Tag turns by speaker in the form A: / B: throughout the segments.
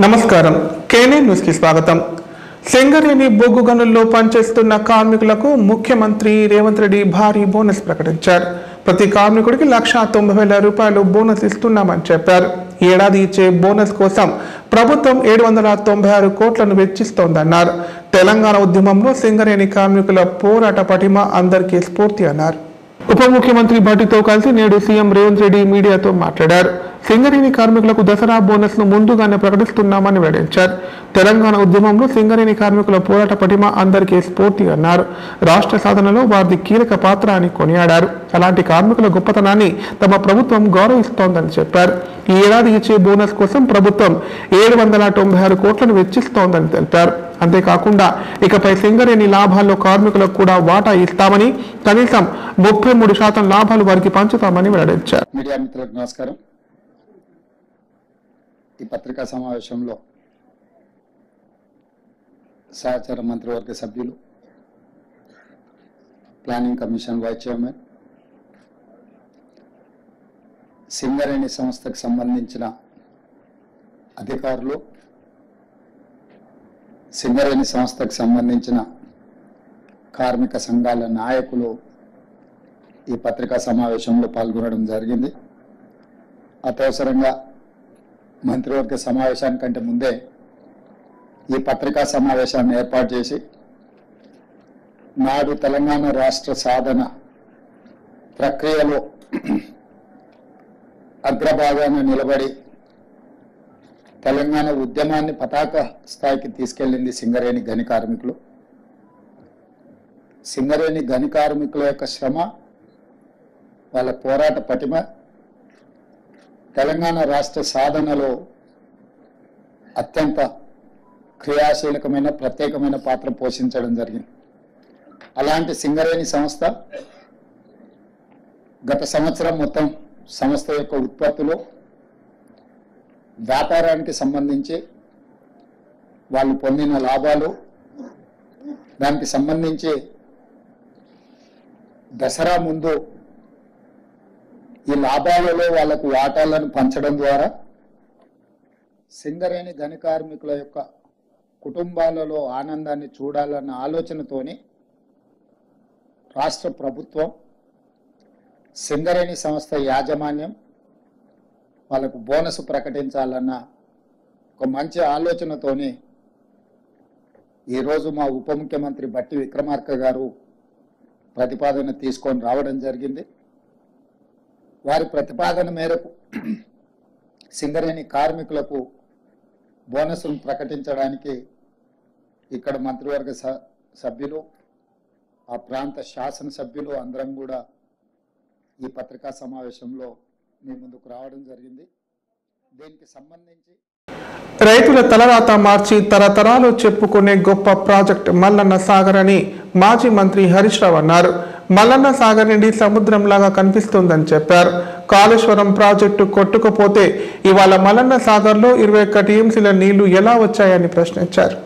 A: నమస్కారం కేనే న్యూస్ కి స్వాగతం। సింగరేణి బొగ్గు గనుల్లో పనిచేస్తున్న కార్మికులకు ముఖ్యమంత్రి రేవంత్ రెడ్డి భారీ బోనస్ ప్రకటించారు। ప్రతి కార్మికుడికి 1,90,000 రూపాయలు బోనస్ ఇస్తున్నామని చెప్పారు। ఏడాది ఇచ్చే బోనస్ కోసం ప్రభుత్వం 796 కోట్లను వెచ్చిస్తోందన్నారు। తెలంగాణ ఉద్యమంలో సింగరేణి కార్మికుల పోరాట పటిమ అందరికీ స్ఫూర్తి అన్నారు। ఉప ముఖ్యమంత్రి భట్టితో కలిసి నేడు సీఎం రేవంత్ రెడ్డి మీడియాతో మాట్లాడారు। సింగరేణి కార్మికులకు దసరా బోనస్ ను ముందుగానే ప్రకటిస్తున్నామని వెల్లడించారు। తెలంగాణ ఉద్యమంలో సింగరేణి కార్మికుల పోరాట పటిమ అందరికీ స్ఫూర్తి అన్నారు। రాష్ట్ర సాధనలో వారిది కీలక పాత్ర అని కొనియాడారు। అలాంటి కార్మికుల గొప్పతనాన్ని తమ ప్రభుత్వం గౌరవిస్తోందని చెప్పారు। ఈ ఏడాది ఇచ్చే బోనస్ కోసం ప్రభుత్వం 796 కోట్లను వెచ్చిస్తోందని తెలిపారు। అంతేకాకుండా ఇకపై సింగరేణి లాభాల్లో కార్మికులకు కూడా వాటా ఇస్తామని, కనీసం 33% లాభాలు వారికి పంచుతామని వెల్లడించారు।
B: మీడియా మిత్రులకు నమస్కారం। ఈ పత్రికా సమావేశంలో సహచార మంత్రివర్గ సభ్యులు, planning commission vice chairman, Singareni సంస్థకు సంబంధించిన అధికారులు, సింగరేణి సంస్థకు సంబంధించిన కార్మిక సంఘాల నాయకులు ఈ పత్రికా సమావేశంలో పాల్గొనడం జరిగింది। అత్యవసరంగా మంత్రివర్గ సమావేశానికంటే ముందే ఈ పత్రికా సమావేశాన్ని ఏర్పాటు చేసి నాడు తెలంగాణ రాష్ట్ర సాధన ప్రక్రియలో అగ్రభాగాన నిలబడి తెలంగాణ ఉద్యమాన్ని పతాక స్థాయికి తీసుకెళ్లింది సింగరేణి గని కార్మికులు। సింగరేణి గని కార్మికుల యొక్క శ్రమ, వాళ్ళ పోరాట పటిమ తెలంగాణ రాష్ట్ర సాధనలో అత్యంత క్రియాశీలకమైన ప్రత్యేకమైన పాత్ర పోషించడం జరిగింది। అలాంటి సింగరేణి సంస్థ గత సంవత్సరం మొత్తం సంస్థ యొక్క ఉత్పత్తులు, వ్యాపారానికి సంబంధించి వాళ్ళు పొందిన లాభాలు, దానికి సంబంధించి దసరా ముందు ఈ లాభాలలో వాళ్లకు వాటాలను పంచడం ద్వారా సింగరేణి గని కార్మికుల యొక్క కుటుంబాలలో ఆనందాన్ని చూడాలన్న ఆలోచనతోని రాష్ట్ర ప్రభుత్వం, సింగరేణి సంస్థ యాజమాన్యం వాళ్ళకు బోనస్ ప్రకటించాలన్న ఒక మంచి ఆలోచనతోని ఈరోజు మా ఉప ముఖ్యమంత్రి భట్టి విక్రమార్క గారు ప్రతిపాదన తీసుకొని రావడం జరిగింది। వారి ప్రతిపాదన మేరకు సింగరేణి కార్మికులకు బోనస్ను ప్రకటించడానికి ఇక్కడ మంత్రివర్గ సభ్యులు, ఆ ప్రాంత శాసనసభ్యులు అందరం కూడా ఈ పత్రికా సమావేశంలో మీ ముందుకు రావడం జరిగింది। దీనికి సంబంధించి
A: రైతుల తలరాత మార్చి తరతరాలు చెప్పుకునే గొప్ప ప్రాజెక్ట్ మల్లన్న సాగర్ అని మాజీ మంత్రి హరీష్ రావు అన్నారు। మల్లన్న సాగర్ నుండి సముద్రంలాగా కనిపిస్తుందని చెప్పారు। కాళేశ్వరం ప్రాజెక్టు కొట్టుకుపోతే ఇవాళ మల్లన్న సాగర్లో 21 టీఎంసీల నీళ్లు ఎలా వచ్చాయని ప్రశ్నించారు।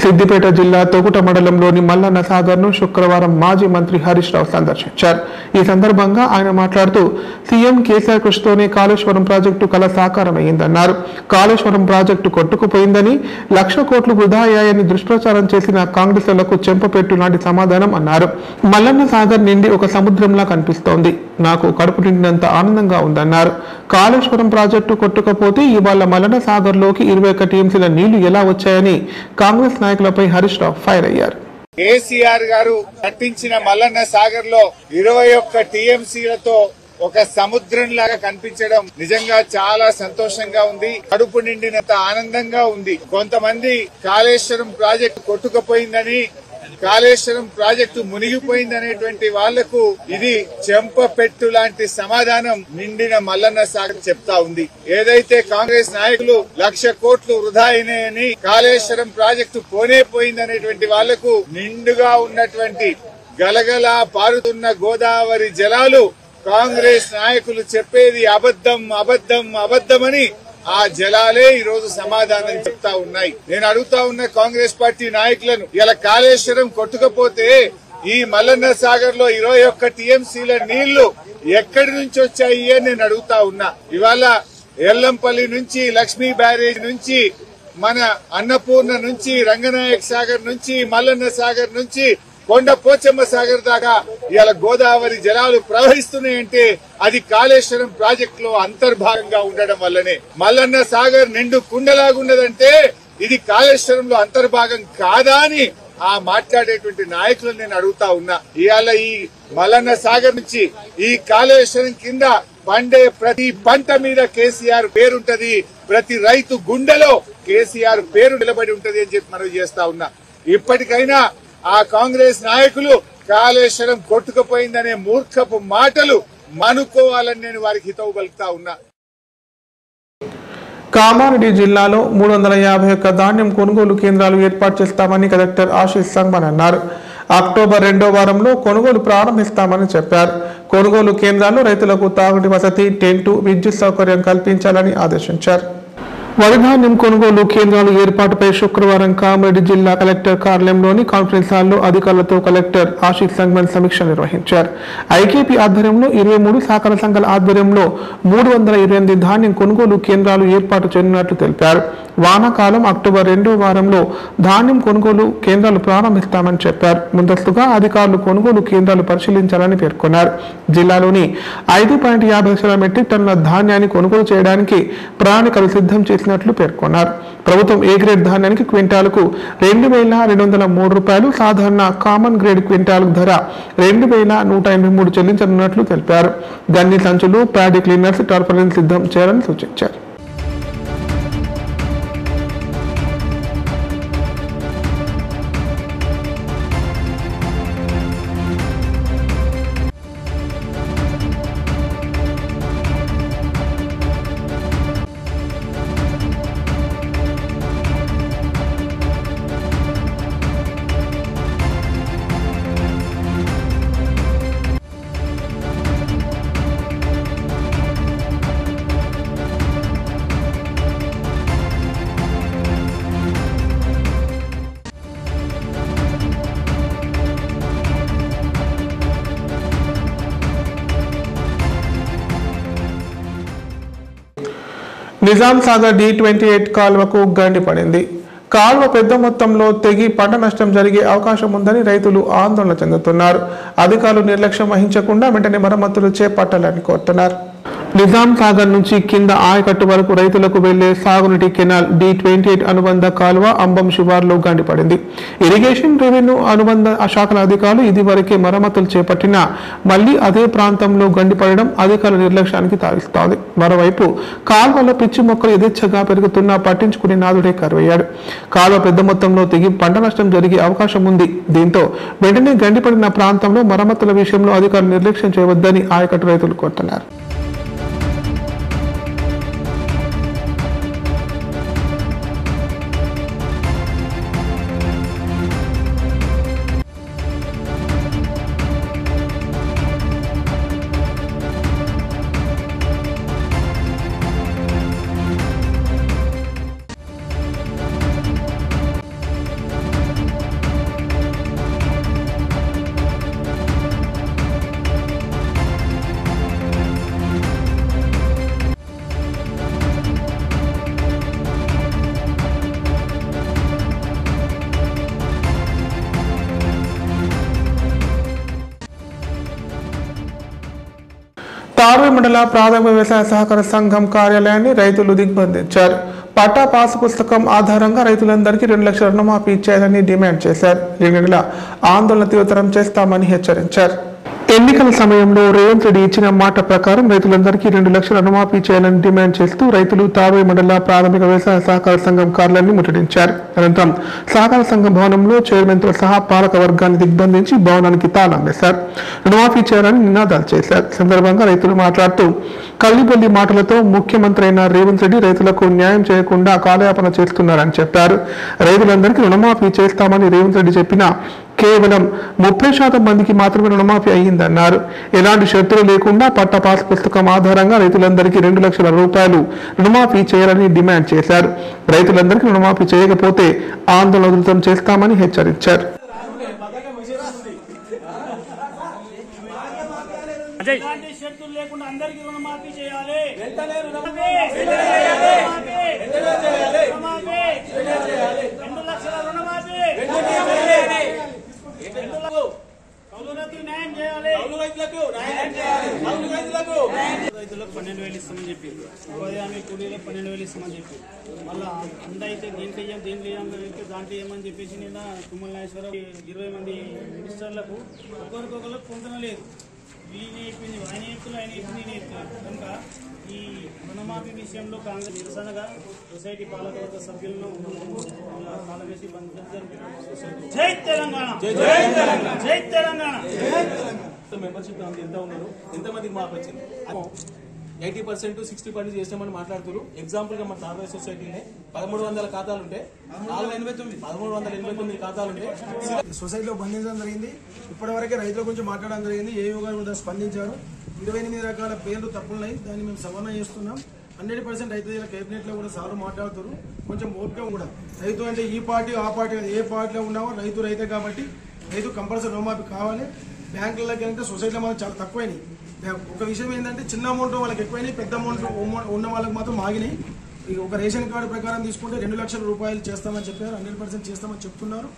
A: సిద్దిపేట జిల్లా తొగుట మండలంలోని మల్లన్న సాగర్ ను శుక్రవారం మాజీ మంత్రి హరీష్ రావు సందర్శించారు। ఈ సందర్భంగా ఆయన మాట్లాడుతూ సీఎం కేసీఆర్ కృషితోనే కాళేశ్వరం ప్రాజెక్టు కల సాకారమైందన్నారు। కాళేశ్వరం ప్రాజెక్టు కొట్టుకుపోయిందని, 1,00,000 కోట్లు వృధా అయ్యాయని దుష్ప్రచారం చేసిన కాంగ్రెస్లకు చెంపపెట్టు లాంటి సమాధానం అన్నారు। మల్లన్న సాగర్ నిండి ఒక సముద్రంలా కనిపిస్తోంది, నాకు కడుపు నిండినంత ఆనందంగా ఉందన్నారు। కాళేశ్వరం ప్రాజెక్టు కొట్టుకపోతే ఇవాళ మల్లన్న సాగర్ లోకి 21 టీఎంసీల నీళ్లు ఎలా వచ్చాయని కాంగ్రెస్ నాయకులపై హరీష్ రావు ఫైర్ అయ్యారు।
C: కేసీఆర్ గారు కట్టించిన మల్లన్న సాగర్ లో 21 టీఎంసీలతో ఒక సముద్రం లాగా కనిపించడం నిజంగా చాలా సంతోషంగా ఉంది, కడుపు నిండినంత ఆనందంగా ఉంది। కొంతమంది కాళేశ్వరం ప్రాజెక్టు కొట్టుకుపోయిందని, కాళేశ్వరం ప్రాజెక్టు మునిగిపోయిందనేటువంటి వాళ్లకు ఇది చెంపపెట్టు లాంటి సమాధానం నిండిన మల్లన్న సాగర్ చెప్తా ఉంది। ఏదైతే కాంగ్రెస్ నాయకులు 1,00,000 కోట్లు వృధా అయినాయని, కాళేశ్వరం ప్రాజెక్టు పోయిందనేటువంటి వాళ్లకు నిండుగా ఉన్నటువంటి గలగలా పారుతున్న గోదావరి జలాలు కాంగ్రెస్ నాయకులు చెప్పేది అబద్ధం అబద్ధం అబద్ధమని ఆ జలాలే ఈ రోజు సమాధానం చెప్తా ఉన్నాయి। నేను అడుగుతా ఉన్న కాంగ్రెస్ పార్టీ నాయకులను, ఇలా కాళేశ్వరం కొట్టుకపోతే ఈ మల్లన్న సాగర్ లో 21 టీఎంసీల నీళ్లు ఎక్కడి నుంచి వచ్చాయి అని నేను అడుగుతా ఉన్నా। ఇవాళ ఎల్లంపల్లి నుంచి లక్ష్మీ బ్యారేజ్ నుంచి మన అన్నపూర్ణ నుంచి రంగనాయక్ సాగర్ నుంచి మల్లన్న సాగర్ నుంచి కొండ పోచమ్మ సాగర్ దాకా ఇవాళ గోదావరి జలాలు ప్రవహిస్తున్నాయంటే అది కాళేశ్వరం ప్రాజెక్ట్ లో అంతర్భాగంగా ఉండడం వల్లనే. మల్లన్న సాగర్ నిండు కుండలాగున్నదంటే ఇది కాళేశ్వరంలో అంతర్భాగం కాదా అని ఆ మాట్లాడేటువంటి నాయకులను నేను అడుగుతా ఉన్నా. ఇవాళ ఈ మల్లన్న సాగర్ నుంచి ఈ కాళేశ్వరం కింద పండే ప్రతి పంట మీద కేసీఆర్ పేరుంటది, ప్రతి రైతు గుండెలో కేసీఆర్ పేరు నిలబడి ఉంటది అని చెప్పి మనం చేస్తా ఉన్నా. ఇప్పటికైనా ఆ కాంగ్రెస్ నాయకులు కాళేశ్వరం కొట్టుకుపోయిందనే మూర్ఖపు మాటలు మనుకోవాలని నేను వారికి హితవు పలుకుతా ఉన్నా.
A: కామారెడ్డి జిల్లాలో 351 ధాన్యం కొనుగోలు కేంద్రాలు ఏర్పాటు చేస్తామని కలెక్టర్ ఆశీష్ సంగ్మన్ అన్నారు. అక్టోబర్ 2వ వారంలో కొనుగోలు ప్రారంభిస్తామని చెప్పారు. కొనుగోలు కేంద్రాల్లో రైతులకు తాగుడి వసతి, టెంటు, విద్యుత్ సౌకర్యం కల్పించాలని ఆదేశించారు. వరి ధాన్యం కొనుగోలు కేంద్రాల ఏర్పాటుపై శుక్రవారం కామారెడ్డి జిల్లా కలెక్టర్ కార్యాలయంలోని కాన్ఫరెన్స్ హాల్లో అధికారులతో కలెక్టర్ ఆశీష్ సంగ్మన్ సమీక్ష నిర్వహించారు. ఐకేపీ ఆధ్వర్యంలో 23 సహకార సంఘాల ఆధ్వర్యంలో 328 ధాన్యం కొనుగోలు కేంద్రాలు ఏర్పాటు చేయనున్నట్లు తెలిపారు. వానాకాలం అక్టోబర్ 2వ వారంలో ధాన్యం కొనుగోలు కేంద్రాలు ప్రారంభిస్తామని చెప్పారు. ముందస్తుగా అధికారులు కొనుగోలు కేంద్రాలు పరిశీలించాలని పేర్కొన్నారు. జిల్లాలోని 5.50 లక్షల మెట్రిక్ టన్నుల ధాన్యాన్ని కొనుగోలు చేయడానికి ప్రణాళికలు సిద్ధం చేసినట్లు పేర్కొన్నారు. ప్రభుత్వం ఏ గ్రేడ్ ధాన్యానికి క్వింటాలకు 2,203 రూపాయలు, సాధారణ కామన్ గ్రేడ్ క్వింటాలకు ధర 2,183 చెల్లించనున్నట్లు తెలిపారు. గన్ని సంచులు, ప్యాడీ క్లీనర్స్, టార్పాలిన్ సిద్ధం చేయాలని సూచించారు. నిజాం సాగర్ D28 కాల్వకు గండి పడింది. కాల్వ పెద్ద మొత్తంలో తెగి పంట నష్టం జరిగే అవకాశం ఉందని రైతులు ఆందోళన చెందుతున్నారు. అధికారులు నిర్లక్ష్యం వహించకుండా వెంటనే మరమ్మతులు చేపట్టాలని కోరుతున్నారు. నిజాం సాగర్ నుంచి కింద ఆయకట్టు వరకు రైతులకు వెళ్లే సాగునీటి కెనాల్ D28 అనుబంధ కాలువ అంబం శివార్లో గండిపడింది. ఇరిగేషన్, రెవెన్యూ అనుబంధ శాఖల అధికారులు ఇదివరకే మరమ్మతులు చేపట్టినా మళ్లీ అదే ప్రాంతంలో గండిపడడం అధికారుల నిర్లక్ష్యానికి తావిస్తోంది. మరోవైపు కాల్వలో పిచ్చి మొక్కలు యథేచ్ఛగా పెరుగుతున్నా పట్టించుకునే నాదుడే కరువయ్యాడు. కాలువ పెద్ద మొత్తంలో తెగి పంట నష్టం జరిగే అవకాశం ఉంది. దీంతో వెంటనే గండిపడిన ప్రాంతంలో మరమ్మతుల విషయంలో అధికారులు నిర్లక్ష్యం చేయవద్దని ఆయకట్టు రైతులు కోరుతున్నారు. తార్వే మండల ప్రాథమిక వ్యవసాయ సహకార సంఘం కార్యాలయాన్ని రైతులు దిగ్బంధించారు. పట్టా పాసు పుస్తకం ఆధారంగా రైతులందరికీ 2 లక్షల రుణమాఫీ చేయాలని డిమాండ్ చేశారు. దీనివల్ల ఆందోళన తీవ్రతరం చేస్తామని హెచ్చరించారు. ఎన్నికల సమయంలో రేవంత్ రెడ్డి ఇచ్చిన మాట ప్రకారం రైతులందరికీ 2 లక్షల రుణమాఫీ చేయాలని డిమాండ్ చేస్తూ రైతులు తార్వే మండల ప్రాథమిక వ్యవసాయ సహకార సంఘం కార్యాలయాన్ని ముట్టడించారు. అనంతరం సహకార సంఘం భవనంలో చైర్మన్తో సహా పాలక వర్గాన్ని దిగ్బంధించి భవనానికి తాళం వేశారు. రుణమాఫీ చేయాలని నినాదాలు చేశారు. సందర్భంగా రైతులు మాట్లాడుతూ కల్లిబొల్లి మాటలతో ముఖ్యమంత్రి అయిన రేవంత్ రెడ్డి రైతులకు న్యాయం చేయకుండా కాలయాపన చేస్తున్నారని చెప్పారు. రైతులందరికీ రుణమాఫీ చేస్తామని రేవంత్ రెడ్డి చెప్పినా కేవలం 30% మందికి మాత్రమే రుణమాఫీ అయ్యిందన్నారు. ఎలాంటి షరతులు లేకుండా పట్టా పాస్ పుస్తకం ఆధారంగా రైతులందరికీ 2 లక్షల రూపాయలు రుణమాఫీ చేయాలని డిమాండ్ చేశారు. రైతులందరికీ రుణమాఫీ చేయకపోతే ఆందోళన ఉధృతం చేస్తామని హెచ్చరించారు.
D: షరతులు షరతులు లేకుండా అందరికీ రుణమాఫీ చేయాలి. వెంటనే రుణమాఫీ 2 లక్షల రుణమాఫీ కౌలు రైతులకు న్యాయం చేయాలి. రైతులకు 12,000 ఇస్తామని చెప్పి, ఉపాధి హామీ కూలీలకు 12,000 ఇస్తామని చెప్పి, మళ్ళీ అందైతే దీంట్లో దాంట్లో ఏమని చెప్పేసి నిన్న తుమ్మల నాగేశ్వరరావు 20 మంది మినిస్టర్లకు ఒకరికొకరికి పొందడం లేదు. వీళ్ళని చెప్పింది ఆయన చెప్తున్నారు, ఆయన చెప్పింది నేను చెప్తున్నాను. కనుక ఈ రుణమాఫీ విషయంలో కాంగ్రెస్ నిరసనగా సొసైటీ పాలకవర్గ సభ్యులను కాలం వేసి బంద్ జరుగుతుంది. జై తెలంగాణ, జై తెలంగాణ.
E: మెంబర్షిప్ ఎంత ఉన్నారు, ఎంతమందికి మాకు వచ్చింది? 80% 60% చేసామని మాట్లాడుతున్నారు. ఎగ్జాంపుల్ గా మన తార్వే సొసైటీనే 1300 ఖాతాలుంటే 1389 ఖాతాలుంటే
F: సొసైటీలో బంధించడం జరిగింది. ఇప్పటివరకే రైతుల గురించి మాట్లాడడం జరిగింది. ఏయూ గారు కూడా స్పందించారు. 28 రకాల పేర్లు తప్పులున్నాయి, దాన్ని మేము సవరణ చేస్తున్నాం. 100% రైతు కేబినెట్ లో కూడా సార్లు మాట్లాడుతారు. కొంచెం ఓపిక కూడా, రైతు అంటే ఈ పార్టీ ఆ పార్టీ ఏ పార్టీలో ఉన్నామో రైతు రైతే కాబట్టి రైతు కంపల్సరీ రుణమాఫీ కావాలి. బ్యాంకులకి అంటే సొసైటీలో మాత్రం చాలా తక్కువైనాయి. ఒక విషయం ఏంటంటే చిన్న అమౌంట్ వాళ్ళకి ఎక్కువైనాయి, పెద్ద అమౌంట్ ఉన్న వాళ్ళకి మాత్రం ఆగినాయి. ఒక రేషన్ కార్డు ప్రకారం తీసుకుంటే 2 లక్షల రూపాయలు చేస్తామని చెప్పారు. 100% చేస్తామని చెప్తున్నారు.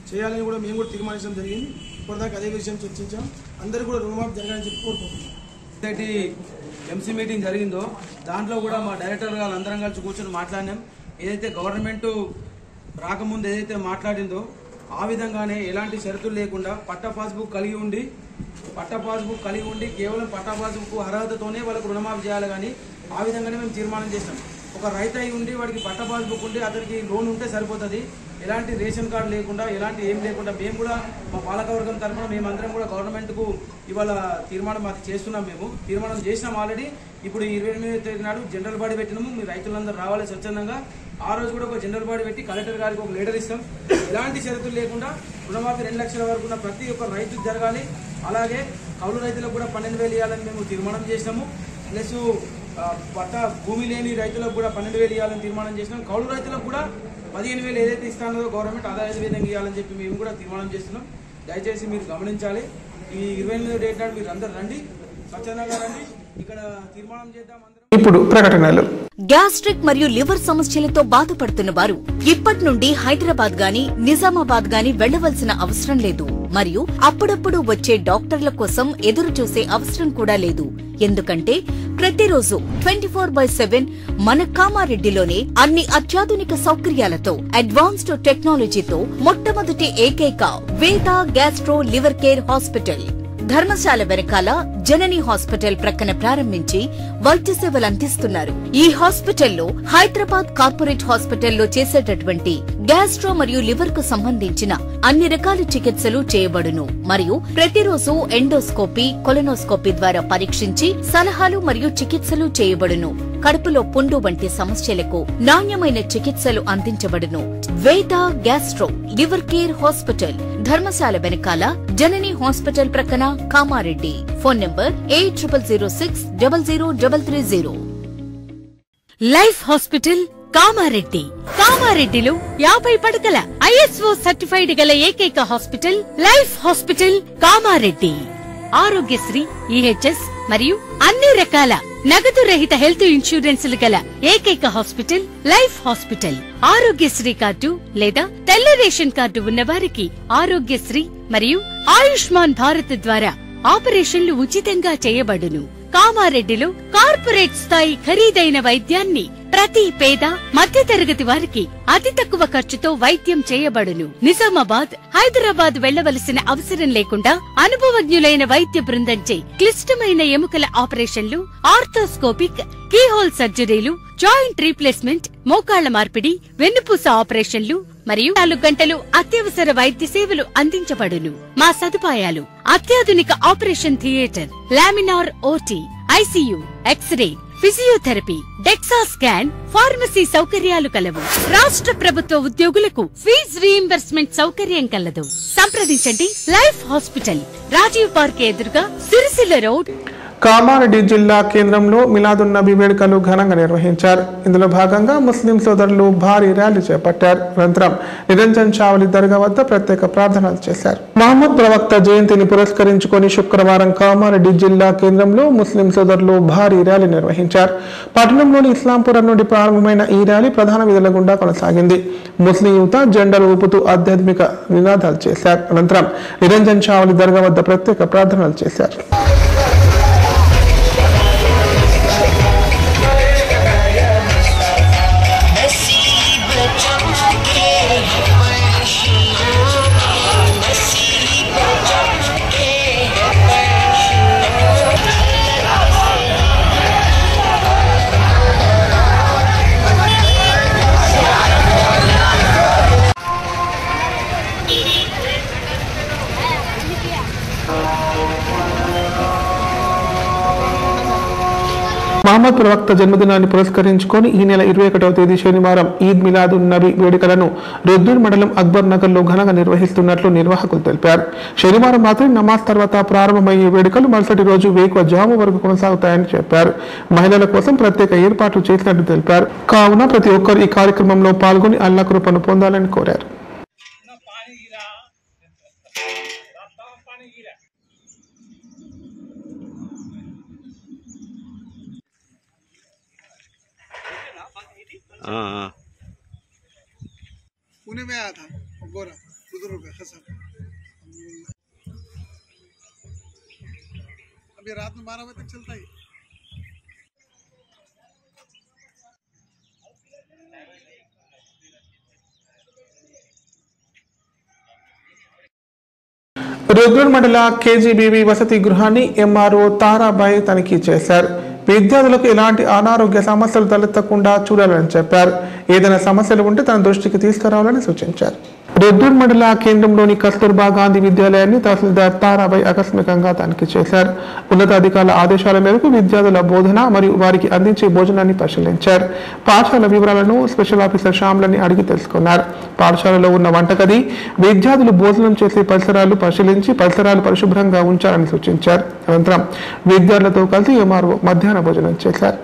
F: చేయాలని కూడా మేము కూడా తీర్మానించడం జరిగింది. ఇప్పటిదాకా అదే విషయం చర్చించాం. అందరికీ కూడా రుణమాఫీ జరగాలని చెప్పి కోరుకుంటున్నాం.
G: సొసైటీ ఎంసీ మీటింగ్ జరిగిందో దాంట్లో కూడా మా డైరెక్టర్ గారు అందరం కలిసి కూర్చొని మాట్లాడినాం. ఏదైతే గవర్నమెంట్ రాకముందు ఏదైతే మాట్లాడిందో ఆ విధంగానే ఎలాంటి షరతులు లేకుండా పట్టా పాస్బుక్ కలిగి ఉండి కేవలం పట్టా పాస్బుక్ అర్హతతోనే వాళ్ళకు రుణమాఫీ చేయాలి. కానీ ఆ విధంగానే మేము తీర్మానం చేసినాం. ఒక రైతు అయి ఉండి వాడికి పట్టా పాస్బుక్ ఉండి అతనికి లోన్ ఉంటే సరిపోతుంది. ఎలాంటి రేషన్ కార్డు లేకుండా ఎలాంటి ఏం లేకుండా మేము కూడా మా పాలకవర్గం తరఫున మేమందరం కూడా గవర్నమెంట్కు ఇవాళ తీర్మానం అది చేస్తున్నాం. మేము తీర్మానం చేసినాం ఆల్రెడీ. ఇప్పుడు 28వ తేదీ నాడు జనరల్ బాడీ పెట్టినాము. మీ రైతులందరూ రావాలి స్వచ్ఛందంగా. ఆ రోజు కూడా ఒక జనరల్ బాడీ పెట్టి కలెక్టర్ గారికి ఒక లెటర్ ఇస్తాం. ఎలాంటి షరతులు లేకుండా రుణమాఫీ 2 లక్షల వరకు ఉన్న ప్రతి ఒక్క రైతుకు జరగాలి. అలాగే కౌలు రైతులకు కూడా 12,000 ఇవ్వాలని మేము తీర్మానం చేసినాము. ప్లస్ పట్టా భూమి లేని రైతులకు కూడా 12,000 ఇవ్వాలని తీర్మానం చేసినాం. కౌలు రైతులకు కూడా 15,000 ఏదైతే ఇస్తానో గవర్నమెంట్ అదే విధంగా ఇవ్వాలని చెప్పి మేము కూడా తీర్మానం చేస్తున్నాం. దయచేసి మీరు గమనించాలి. ఈ 28వ డేట్ నాడు మీరు అందరు రండి, స్వచ్ఛందంగా రండి, ఇక్కడ తీర్మానం చేద్దాం.
A: ఇప్పుడు ప్రకటనలు.
H: గ్యాస్ట్రిక్ మరియు లివర్ సమస్యలతో బాధపడుతున్న వారు ఇప్పటి నుండి హైదరాబాద్ గాని నిజామాబాద్ గాని వెళ్లవలసిన అవసరం లేదు. మరియు అప్పుడప్పుడు వచ్చే డాక్టర్ల కోసం ఎదురు చూసే అవసరం కూడా లేదు. ఎందుకంటే ప్రతిరోజు 24/7 మన కామారెడ్డిలోనే అన్ని అత్యాధునిక సౌకర్యాలతో అడ్వాన్స్డ్ టెక్నాలజీతో మొట్టమొదటి ఏకైక వేద gastro liver care hospital Dharamshala వెనకాల జనని హాస్పిటల్ ప్రక్కన ప్రారంభించి వైద్య సేవలు అందిస్తున్నారు. ఈ హాస్పిటల్లో హైదరాబాద్ కార్పొరేట్ హాస్పిటల్లో చేసేటటువంటి గ్యాస్ట్రో మరియు లివర్ కు సంబంధించిన అన్ని రకాల చికిత్సలు చేయబడును. మరియు ప్రతిరోజు ఎండోస్కోపీ, కొలనోస్కోపీ ద్వారా పరీక్షించి సలహాలు మరియు చికిత్సలు చేయబడును. కడుపులో పుండు వంటి సమస్యలకు నాణ్యమైన చికిత్సలు అందించబడును. వేద gastro liver care hospital Dharamshala వెనకాల జనని హాస్పిటల్ ప్రక్కన Kamareddy. Phone number 8006000330.
I: Life hospital Kamareddy. కామారెడ్డిలో 50 పడకల ISO సర్టిఫైడ్ గల ఏకైక hospital life hospital Kamareddy. Aarogyasri, EHS మరియు అన్ని రకాల నగదు రహిత హెల్త్ ఇన్సూరెన్సులు గల ఏకైక hospital life hospital. Aarogyasri card లేదా తెల్ల రేషన్ కార్డు ఉన్నవారికి ఆరోగ్యశ్రీ మరియు ఆయుష్మాన్ భారత్ ద్వారా ఆపరేషన్లు ఉచితంగా చేయబడును. కామారెడ్డిలో కార్పొరేట్ స్థాయి ఖరీదైన వైద్యాన్ని ప్రతి పేద మధ్యతరగతి వారికి అతి తక్కువ ఖర్చుతో వైద్యం చేయబడును. నిజామాబాద్, హైదరాబాద్ వెళ్లవలసిన అవసరం లేకుండా అనుభవజ్ఞులైన వైద్య బృందంచే క్లిష్టమైన ఎముకల ఆపరేషన్లు, ఆర్థోస్కోపిక్, కీహోల్ సర్జరీలు, జాయింట్ రీప్లేస్మెంట్, మోకాళ్ల మార్పిడి, వెన్నుపూస ఆపరేషన్లు మరియు 4 గంటలు అత్యవసర వైద్య సేవలు అందించబడును. మా సదుపాయాలు: అత్యాధునిక operation theatre, laminar OT, ICU, x-ray, physiotherapy, DEXA scan, pharmacy సౌకర్యాలు కలవు. రాష్ట్ర ప్రభుత్వ ఉద్యోగులకు ఫీజు రీయింబర్స్మెంట్ సౌకర్యం కలదు. సంప్రదించండి. లైఫ్ హాస్పిటల్, రాజీవ్ పార్క్ ఎదురుగా, సిరిసిల్ల రోడ్.
A: కామారెడ్డి జిల్లా కేంద్రంలో మిలాదున్ నబీ వేడుకలు ఘనంగా నిర్వహించారు. ఇందులో భాగంగా ముస్లిం సోదరులు భారీ ర్యాలీ చేపట్టారు. అనంతరం నిరంజన్ చావలి దర్గా వద్ద ప్రత్యేక ప్రార్థనలు చేశారు. మహమ్మద్ ప్రవక్త జయంతిని పురస్కరించుకొని శుక్రవారం కామారెడ్డి జిల్లా కేంద్రంలో ముస్లిం సోదరులు భారీ ర్యాలీ నిర్వహించారు. పట్టణంలోని ఇస్లాంపురం నుండి ప్రారంభమైన ఈ ర్యాలీ ప్రధాన వీధుల గుండా కొనసాగింది. ముస్లిం యువత జెండాలు ఊపుతూ ఆధ్యాత్మిక నినాదాలు చేశారు. అనంతరం నిరంజన్ చావలి దర్గా వద్ద ప్రత్యేక ప్రార్థనలు చేశారు. మహమ్మద్ ప్రవక్త జన్మదినాన్ని పురస్కరించుకొని ఈ నెల 21వ తేదీ శనివారం ఈద్ మిలాదున్ నబీ వేడుకలను రుద్దూర్ మండలం అక్బర్ నగర్ లో ఘనంగా నిర్వహిస్తున్నట్లు నిర్వాహకులు తెలిపారు. శనివారం రాత్రి నమాజ్ తర్వాత ప్రారంభమయ్యే వేడుకలు మరుసటి రోజు వేకువజాము వరకు కొనసాగుతాయని చెప్పారు. మహిళల కోసం ప్రత్యేక ఏర్పాట్లు చేసినట్టు తెలిపారు. కావున ప్రతి ఒక్కరు ఈ కార్యక్రమంలో పాల్గొని అల్లా కృపను పొందాలని కోరారు.
J: पुणे में आया था गोरा बुजुर्ग पे खसर अभी रात में 12 बजे तक चलता ही।
A: రుద్రూర్ మండల కేజీబీవీ వసతి గృహాన్ని ఎంఆర్ఓ తారాబాయి తనిఖీ చేశారు. విద్యార్థులకు ఎలాంటి అనారోగ్య సమస్యలు తలెత్తకుండా చూడాలని చెప్పారు. ఏదైనా సమస్యలు ఉంటే తన దృష్టికి తీసుకురావాలని సూచించారు. రుద్రూర్ మండల కేంద్రంలోని కస్తూర్బా గాంధీ విద్యాలయాన్ని తహసీల్దార్ తారాబాయి ఆకస్మికంగా తనిఖీ చేశారు. ఉన్నతాధికారుల ఆదేశాల మేరకు విద్యార్థుల బోధన మరియు వారికి అందించే భోజనాన్ని పరిశీలించారు. పాఠశాల వివరాలను స్పెషల్ ఆఫీసర్ శ్యామ్లని అడిగి తెలుసుకున్నారు. పాఠశాలలో ఉన్న వంటగది, విద్యార్థులు భోజనం చేసే పరిసరాలు పరిశీలించి పరిసరాలు పరిశుభ్రంగా ఉంచాలని సూచించారు. అనంతరం విద్యార్థులతో కలిసి ఎంఆర్ఓ మధ్యాహ్న భోజనం చేశారు.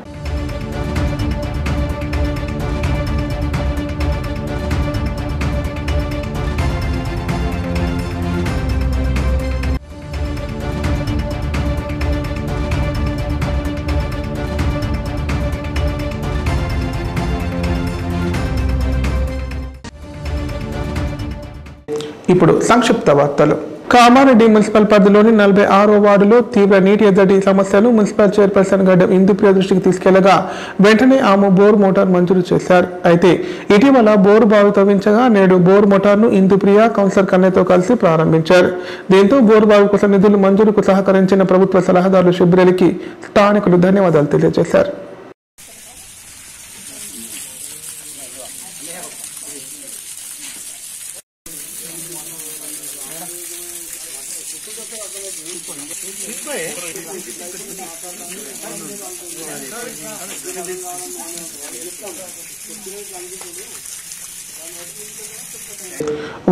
A: ఇప్పుడు సంక్షిప్త వార్తలు. కామారెడ్డి మున్సిపల్ పరిధిలోని 46వ వార్డులో తీవ్ర నీటి ఎద్దడి సమస్యను మున్సిపల్ చైర్పర్సన్ గడ్డం ఇందుప్రియ దృష్టికి తీసుకెళ్లగా వెంటనే ఆమె బోర్ మోటార్ మంజూరు చేశారు. అయితే ఇటీవల బోరు బావి తవ్వించగా నేడు బోర్ మోటార్ను ఇందుప్రియ కౌన్సిలర్ కన్నయ్యతో కలిసి ప్రారంభించారు. దీంతో బోరు బావి కోసం నిధులు మంజూరుకు సహకరించిన ప్రభుత్వ సలహాదారులు శిబిరలికి స్థానికులు ధన్యవాదాలు తెలియజేశారు.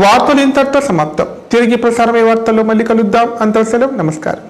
A: వార్తలు ఇంతటితో సమాప్తం. తిరిగి ప్రసారమయ్యే వార్తల్లో మళ్ళీ కలుద్దాం. అంతవరకు సెలవు. నమస్కారం.